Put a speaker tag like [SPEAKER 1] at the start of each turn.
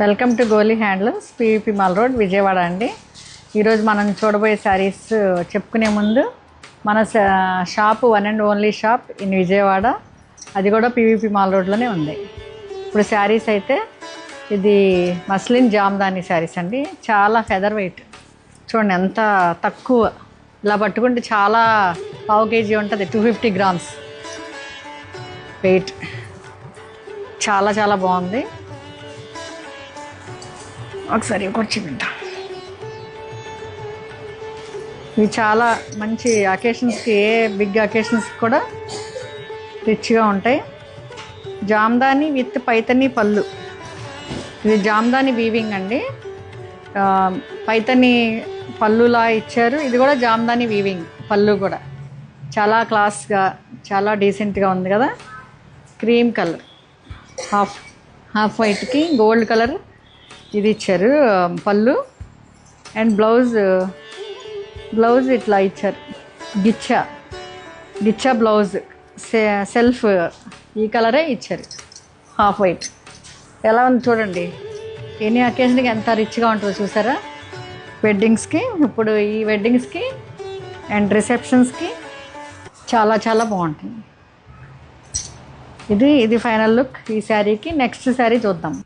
[SPEAKER 1] Welcome to Goli handlooms, PVP mall road, Vijayawada అండి. ఈరోజు మనం చూడబోయే శారీస్ చెప్పుకునే ముందు మన shop one and only shop in Vijayawada, అది కూడా పివిపి మాల్ రోడ్లోనే ఉంది. ఇప్పుడు శారీస్ అయితే ఇది మస్లిన్ జామ్దాని శారీస్ అండి. చాలా ఫెదర్ వెయిట్ చూడండి, ఎంత తక్కువ, ఇలా పట్టుకుంటే చాలా పావు కేజీ ఉంటుంది, 250 గ్రామ్స్ వెయిట్. చాలా చాలా బాగుంది. ఒకసారి కూర్చుంటా. ఇవి చాలా మంచి అకేషన్స్కి, ఏ బిగ్ అకేషన్స్కి కూడా రిచ్గా ఉంటాయి. జామ్దాని విత్ పైతని పళ్ళు. ఇది జామ్దాని వీవింగ్ అండి, పైతని పళ్ళులా ఇచ్చారు. ఇది కూడా జామ్దాని వీవింగ్ పళ్ళు కూడా చాలా క్లాస్గా, చాలా డీసెంట్గా ఉంది కదా. క్రీమ్ కలర్, హాఫ్ వైట్కి గోల్డ్ కలర్ ఇది ఇచ్చారు పళ్ళు. అండ్ బ్లౌజ్ ఇట్లా ఇచ్చారు, గిచ్చా బ్లౌజ్, సెల్ఫ్ ఈ కలరే ఇచ్చారు, హాఫ్ వైట్. ఎలా ఉంది చూడండి, ఎనీ అకేషన్కి ఎంత రిచ్గా ఉంటుందో చూసారా. వెడ్డింగ్స్కి, ఇప్పుడు ఈ వెడ్డింగ్స్కి అండ్ రిసెప్షన్స్కి చాలా చాలా బాగుంటుంది. ఇది ఫైనల్ లుక్ ఈ శారీకి. నెక్స్ట్ శారీ చూద్దాం.